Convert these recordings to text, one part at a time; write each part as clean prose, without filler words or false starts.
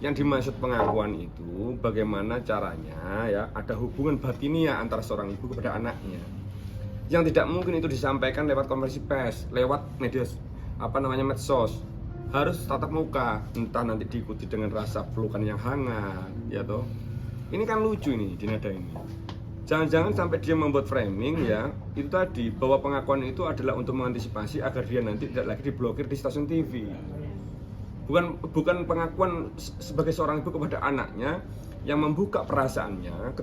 Yang dimaksud pengakuan itu bagaimana caranya ya ada hubungan batinia antara seorang ibu kepada anaknya. Yang tidak mungkin itu disampaikan lewat konferensi pers, lewat media medsos. Harus tatap muka, entah nanti diikuti dengan rasa pelukan yang hangat, ya toh. Ini kan lucu ini di nada ini. Jangan-jangan sampai dia membuat framing ya, itu tadi bahwa pengakuan itu adalah untuk mengantisipasi agar dia nanti tidak lagi diblokir di stasiun TV. Bukan pengakuan sebagai seorang ibu kepada anaknya yang membuka perasaannya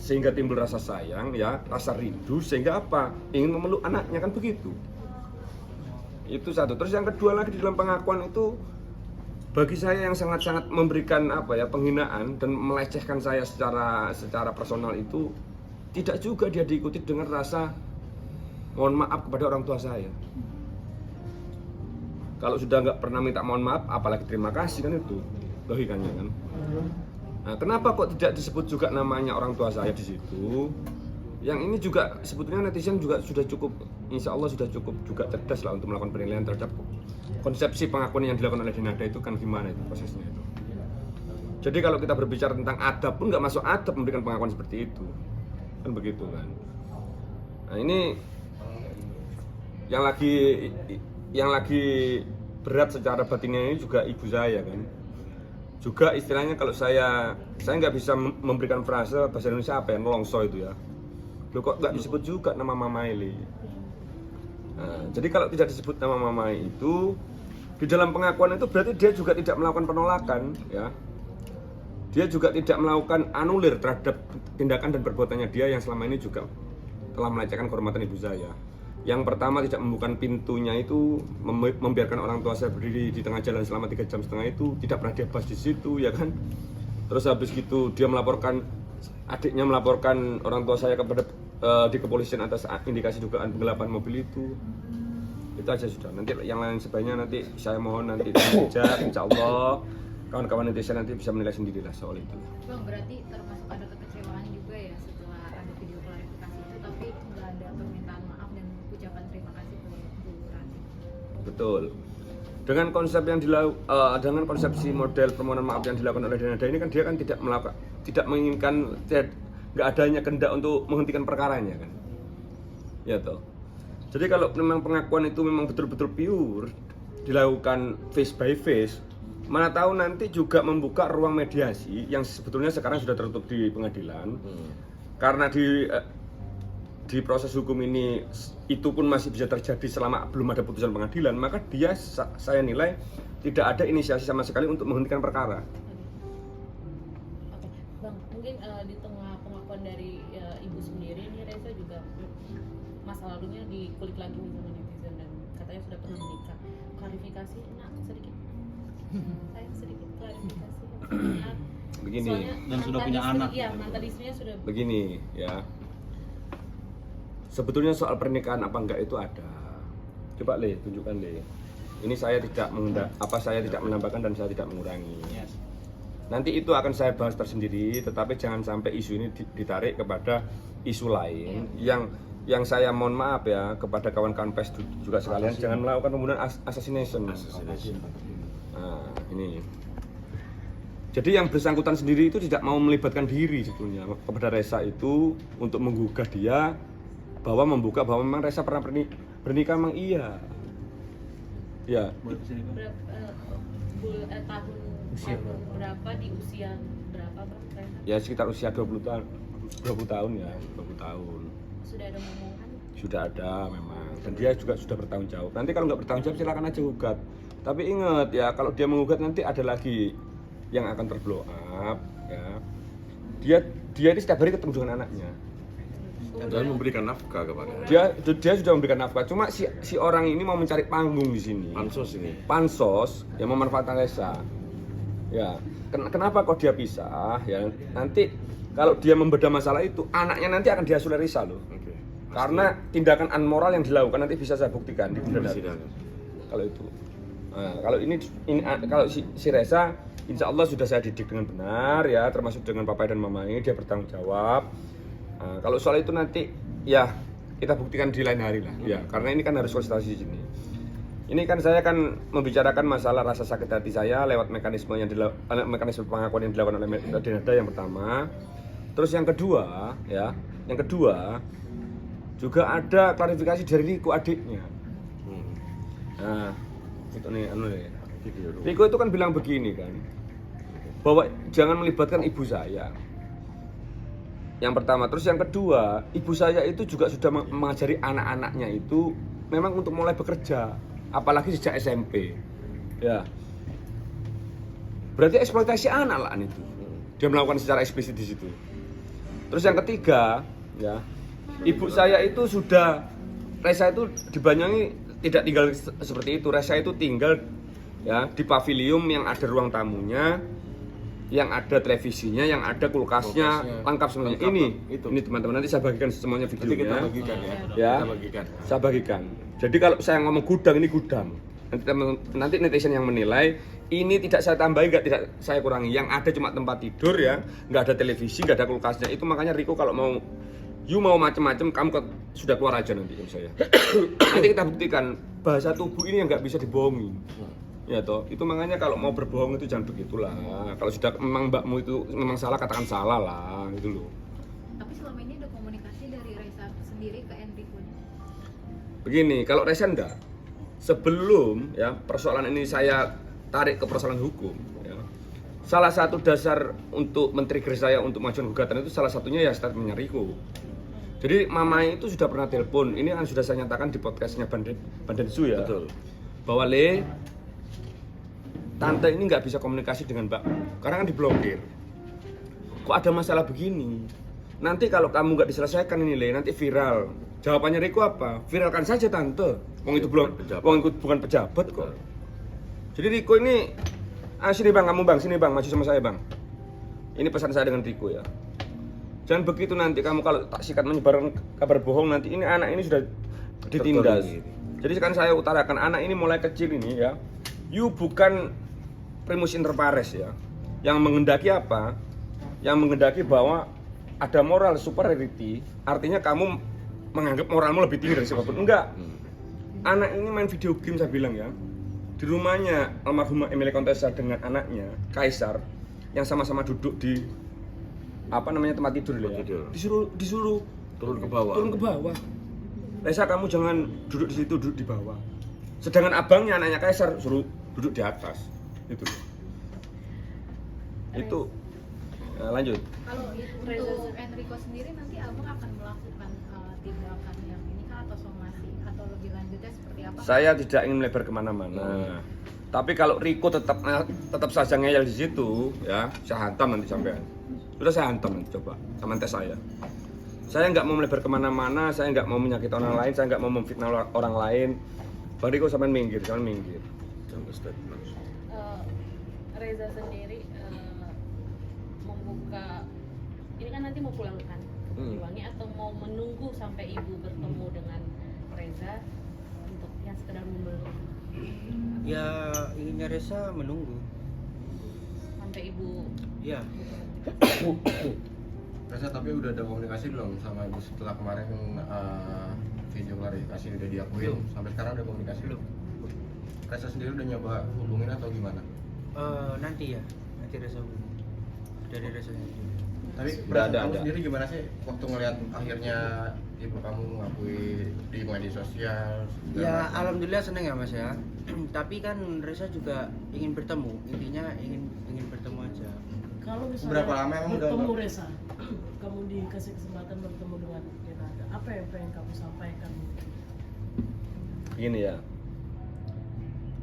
sehingga timbul rasa sayang ya, rasa rindu sehingga apa? Ingin memeluk anaknya, kan begitu. Itu satu. Terus yang kedua lagi di dalam pengakuan itu bagi saya yang sangat-sangat memberikan penghinaan dan melecehkan saya secara personal itu tidak juga dia diikuti dengan rasa mohon maaf kepada orang tua saya. Kalau sudah nggak pernah minta mohon maaf, apalagi terima kasih, kan itu logikanya kan. Nah, kenapa kok tidak disebut juga namanya orang tua saya di situ? Yang ini juga sebetulnya netizen juga sudah cukup, insya Allah sudah cukup juga cerdas lah untuk melakukan penilaian terhadap konsepsi pengakuan yang dilakukan oleh Dinada itu kan gimana itu prosesnya itu. Jadi kalau kita berbicara tentang adab pun nggak masuk adab memberikan pengakuan seperti itu, kan begitu kan. Nah ini yang lagi berat secara batinnya ini juga ibu saya kan. Juga istilahnya kalau saya nggak bisa memberikan frase bahasa Indonesia apa ya, nelongso itu ya. Loh kok nggak disebut juga nama Mama Eli. Nah, jadi kalau tidak disebut nama Mama itu di dalam pengakuan itu berarti dia juga tidak melakukan penolakan ya. Dia juga tidak melakukan anulir terhadap tindakan dan perbuatannya dia yang selama ini juga telah melecehkan kehormatan ibu saya. Yang pertama tidak membuka pintunya itu, membiarkan orang tua saya berdiri di tengah jalan selama 3,5 jam itu, tidak pernah dia bahas di situ ya kan. Terus habis gitu dia adiknya melaporkan orang tua saya kepada di kepolisian atas indikasi dugaan penggelapan mobil itu. Itu aja sudah. Nanti yang lain sebaiknya nanti saya mohon nanti dikejar, insya Allah kawan-kawan netizen nanti bisa menilai sendirilah soal itu. Bang, berarti termasuk ada kekecewaan juga ya setelah ada video klarifikasi itu, tapi nggak ada permintaan maaf dan ucapan terima kasih ke Bu Rani. Betul. Dengan konsep yang dengan konsepsi model permohonan maaf yang dilakukan oleh Dinada ini kan dia kan tidak menginginkan nggak adanya kehendak untuk menghentikan perkaranya kan. Ya toh. Jadi kalau memang pengakuan itu memang betul-betul pure dilakukan face by face, mana tahu nanti juga membuka ruang mediasi yang sebetulnya sekarang sudah tertutup di pengadilan. Karena di proses hukum ini itu pun masih bisa terjadi selama belum ada putusan pengadilan, maka saya nilai tidak ada inisiasi sama sekali untuk menghentikan perkara. Oke, Bang, mungkin di tengah pengakuan dari ibu sendiri ini Reza juga masa lalunya dikulik lagi nih sama netizen dan katanya sudah pernah menikah. Klarifikasi, sedikit. Saya sedikit klarifikasi. Begini. Soalnya dan sudah punya anak. Iya, mantan istrinya sudah. Begini ya. Sebetulnya soal pernikahan apa enggak itu ada. Coba Le, tunjukkan Le. Ini saya tidak menambahkan dan saya tidak mengurangi. Yes. Nanti itu akan saya bahas tersendiri, tetapi jangan sampai isu ini ditarik kepada isu lain yang saya mohon maaf ya kepada kawan-kawan pers juga sekalian, jangan melakukan pembunuhan assassination. Nah, ini. Jadi yang bersangkutan sendiri itu tidak mau melibatkan diri sebetulnya kepada Reza itu untuk menggugah dia bahwa membuka bahwa memang Reza pernah bernikah memang iya. Ya. Tahun berapa di usia berapa Bang Reza? Ya sekitar usia 20 tahun ya, 20 tahun. Sudah ada omongan? Sudah ada memang. Dan dia juga sudah bertanggung jawab. Nanti kalau nggak bertanggung jawab silakan aja gugat. Tapi ingat ya, kalau dia menggugat nanti ada lagi yang akan terblow up ya. Dia ini setiap hari ketemu dengan anaknya. Dan memberikan nafkah kepada Dia sudah memberikan nafkah. Cuma si orang ini mau mencari panggung di sini. Pansos yang memanfaatkan Reza. Ya, kenapa kok dia pisah? Ya, nanti kalau dia membedah masalah itu, anaknya nanti akan diasuh oleh Reza loh. Karena tindakan unmoral yang dilakukan nanti bisa saya buktikan di persidangan. Kalau itu. Nah, kalau si Reza, insya Allah sudah saya didik dengan benar ya, termasuk dengan papa dan mamanya, dia bertanggung jawab. Nah, kalau soal itu nanti ya kita buktikan di lain hari lah, ya, karena ini kan harus konsultasi di sini. Ini kan saya kan membicarakan masalah rasa sakit hati saya lewat mekanisme mekanisme pengakuan yang dilakukan oleh Denada yang pertama. Terus yang kedua, ya, yang kedua juga ada klarifikasi dari Riko adiknya. Nah, itu nih Riko itu kan bilang begini kan, bahwa jangan melibatkan ibu saya. Yang pertama, terus yang kedua, ibu saya itu juga sudah mengajari anak-anaknya itu memang untuk mulai bekerja, apalagi sejak SMP. Ya. Berarti eksploitasi anak lah itu. Dia melakukan secara eksplisit di situ. Terus yang ketiga, ya, ibu saya itu sudah, Reza itu di Banyuwangi tidak tinggal seperti itu. Reza itu tinggal ya di pavilium yang ada ruang tamunya, yang ada televisinya, yang ada kulkasnya, lengkap semuanya. Ini teman-teman, nanti saya bagikan semuanya videonya. Nanti kita bagikan ya. Kita bagikan. Saya bagikan. Jadi kalau saya ngomong gudang, ini gudang. Nanti netizen yang menilai. Ini tidak saya tambahi, tidak saya kurangi. Yang ada cuma tempat tidur ya, nggak ada televisi, nggak ada kulkasnya. Itu makanya Riko kalau mau macem-macem, kamu sudah keluar aja nanti sama saya. Nanti kita buktikan bahasa tubuh ini yang nggak bisa dibohongi. Ya toh, itu makanya kalau mau berbohong itu jangan begitulah. Kalau sudah memang mbakmu itu memang salah, katakan salah lah, gitu loh. Tapi selama ini ada komunikasi dari Reza sendiri ke Enrico? Begini, kalau Reza enggak. Sebelum ya persoalan ini saya tarik ke persoalan hukum ya. Salah satu dasar untuk men-trigger saya untuk mengajukan gugatan itu salah satunya ya statementnya Riko. Jadi mama itu sudah pernah telepon, ini kan sudah saya nyatakan di podcastnya Bandensu ya. Betul. Bahwa tante ini nggak bisa komunikasi dengan mbak, karena kan diblokir. Kok ada masalah begini? Nanti kalau kamu nggak diselesaikan ini nanti viral. Jawabannya Riko apa? Viralkan saja tante. Wong itu belum, wong itu bukan pejabat kok. Jadi Riko ini, sini bang, kamu bang, sini bang, maju sama saya bang. Ini pesan saya dengan Riko ya. Jangan begitu nanti kamu kalau tak sikat menyebarkan kabar bohong, nanti ini anak ini sudah ditindas. Jadi sekarang saya utarakan, anak ini mulai kecil ini ya, you bukan primus inter pares ya. Yang menghendaki apa? Yang menghendaki bahwa ada moral superiority, artinya kamu menganggap moralmu lebih tinggi dari siapapun. Enggak. Anak ini main video game saya bilang ya. Di rumahnya almarhumah Emilia Contessa dengan anaknya Kaisar yang sama-sama duduk di tempat tidur ya. Disuruh turun ke bawah. Reza, kamu jangan duduk di situ, duduk di bawah. Sedangkan abangnya anaknya Kaisar suruh duduk di atas. Itu lanjut. Kalau untuk Enrico sendiri nanti abang akan melakukan tindakan yang ini kah atau somasi atau lebih lanjutnya seperti apa? Saya tidak ingin melebar kemana-mana. Tapi kalau Riko tetap saja ngeyel di situ, ya saya hantam nanti sampean. Sudah saya hantam nanti, coba sama tes saya. Saya nggak mau melebar kemana-mana, saya nggak mau menyakiti orang lain, saya nggak mau memfitnah orang lain. Bang Riko sampean minggir, jangan minggir. Reza sendiri membuka, ini kan nanti mau pulang kan ke Banyuwangi atau mau menunggu sampai ibu bertemu dengan Reza untuk yang sekedar memeluk? Ya inginnya Reza menunggu. Sampai ibu. Ya. Reza, tapi udah ada komunikasi belum sama ibu setelah kemarin video klarifikasi udah diakuin? Sampai sekarang ada komunikasi belum? Reza sendiri udah nyoba hubungin atau gimana? Nanti Reza dari Reza sendiri. Tapi perasaan kamu sendiri gimana sih waktu ngelihat akhirnya ibu kamu mengakui di media sosial? Ya alhamdulillah seneng ya mas ya. Tapi kan Reza juga ingin bertemu, intinya ingin bertemu aja. Kalau misalnya Berapa lama emang udah bertemu Reza, kamu dikasih kesempatan bertemu dengan Denada, apa yang pengen kamu sampaikan? Gini ya,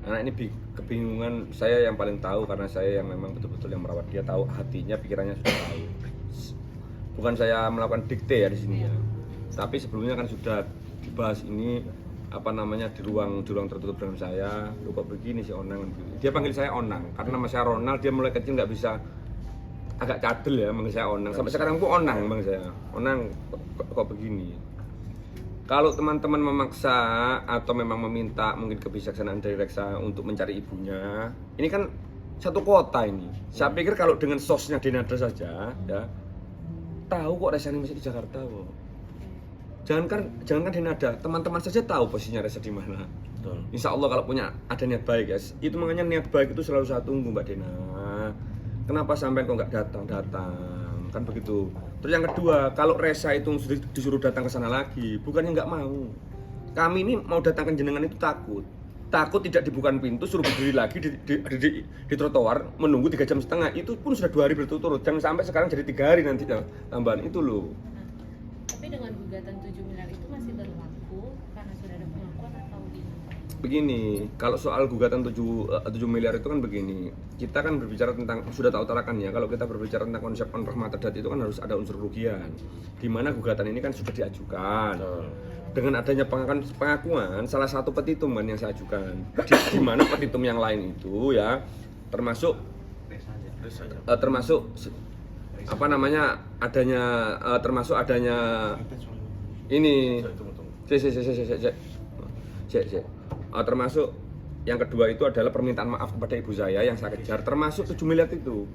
anak ini kebingungan, saya yang paling tahu karena saya yang memang betul-betul yang merawat dia, tahu hatinya, pikirannya sudah tahu. Bukan saya melakukan dikte ya di sini ya, tapi sebelumnya kan sudah dibahas ini di ruang tertutup dengan saya. Loh, kok begini sih Onang? Dia panggil saya Onang karena nama saya Ronald, dia mulai kecil nggak bisa, agak cadel ya manggil saya Onang. Sampai sekarang pun Onang bang saya. Onang kok begini? Kalau teman-teman memaksa atau memang meminta mungkin kebijaksanaan dari Reza untuk mencari ibunya, ini kan satu kota ini. Saya pikir kalau dengan sosnya Denada saja, ya tahu kok Reza ini masih di Jakarta kok. Jangankan Denada, teman-teman saja tahu posisinya Reza di mana. Betul. Insya Allah kalau punya ada niat baik ya. Itu makanya niat baik itu selalu saya tunggu Mbak Dena. Kenapa sampai kok nggak datang? Kan begitu. Terus yang kedua, kalau Reza itu disuruh datang ke sana lagi, bukannya nggak mau. Kami ini mau datang ke jenengan itu takut tidak dibukakan pintu, suruh berdiri lagi di trotoar menunggu 3,5 jam. Itu pun sudah 2 hari berturut-turut. Jangan sampai sekarang jadi 3 hari nanti tambahan itu loh. Tapi dengan gugatan 7 miliar itu masih berlaku karena sudah ada pengakuan atau gimana? Begini, kalau soal gugatan 7 miliar itu kan begini. Kita kan berbicara tentang, sudah tahu utarakan ya, kalau kita berbicara tentang konsep rahmat adat itu kan harus ada unsur kerugian. Di mana gugatan ini kan sudah diajukan. Dengan adanya pengakuan salah satu petitum kan yang saya ajukan. Di mana petitum yang lain itu ya termasuk apa namanya termasuk adanya ini termasuk yang kedua itu adalah permintaan maaf kepada ibu saya yang saya kejar, termasuk 7 miliar itu.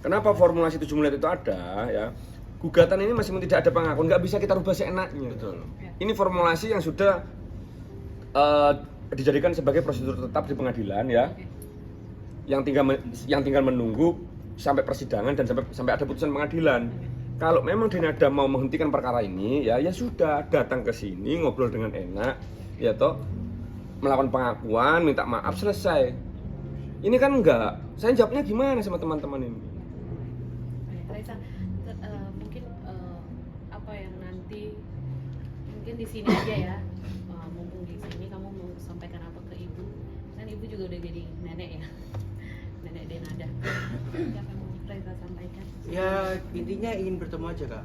Kenapa formulasi 7 miliar itu ada ya? Gugatan ini masih tidak ada pengakuan, nggak bisa kita rubah seenaknya. Betul. Ini formulasi yang sudah dijadikan sebagai prosedur tetap di pengadilan ya. Yang tinggal menunggu sampai persidangan dan sampai ada putusan pengadilan. Kalau memang Denada mau menghentikan perkara ini ya sudah, datang ke sini ngobrol dengan enak ya toh, melakukan pengakuan, minta maaf, selesai. Ini kan enggak. Saya jawabnya gimana sama teman-teman ini? Reza, mungkin apa yang nanti mungkin di sini aja ya, mumpung di sini kamu mau sampaikan apa ke ibu? Kan ibu juga udah jadi nenek ya, nenek Denada. Yang kamu Reza sampaikan? Ya intinya ingin bertemu aja kak.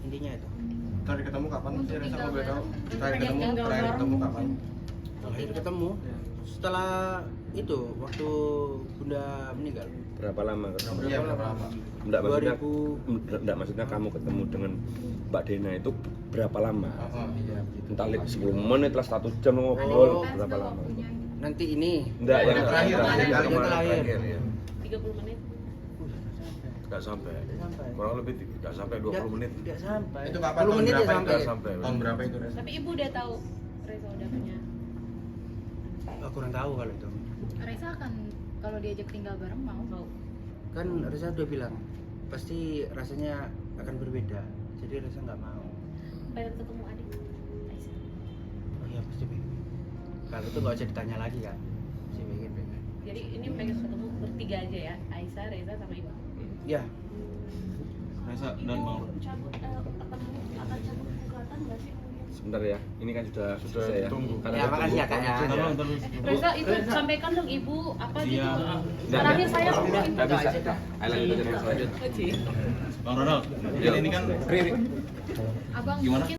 Intinya itu. Terakhir ketemu kapan sih Reza, mau boleh tahu? Terakhir Pengen ketemu kapan? Terakhir ketemu setelah itu waktu Bunda meninggal. Berapa lama? Iya, berapa lama? Enggak maksudnya kamu ketemu dengan Mbak Dena itu berapa lama? Iya, gitu. Entah 10 menit lah, 1 jam Oh, ngobrol, berapa lama? Nanti ini. Enggak, yang Terakhir, terakhir. Yang terakhir. Ya. 30 menit? Nggak sampai. Sampai. Kurang lebih nggak sampai 20 menit. Tidak sampai. Itu kapan? 10 menit ya Tahun sampai. Nggak sampai. Tahun berapa itu Reza? Tapi ibu udah tahu Reza udah punya. Oh, kurang tahu kalau itu. Reza akan kalau diajak tinggal bareng mau. Kan Reza udah bilang pasti rasanya akan berbeda. Jadi Reza nggak mau. Pengen ketemu adik Aisyah. Oh iya pasti pengen. Kalau itu nggak usah ditanya lagi kan. Pasti pengen. Jadi ini pengen ketemu bertiga aja ya, Aisyah, Reza sama ibu. Ya. Reza dan Bang Akan cabut gugatan nggak sih? Sebentar ya, ini kan sudah selesai ya. ditunggu. Karena Ya ada makasih ya kak ya. Reza itu sampaikan dong ibu apa gitu. Iya. Terakhir saya Nggak bisa. Ayo lanjut aja yang selanjutnya. Bang Ronald, ini kan Abang Gimana? mungkin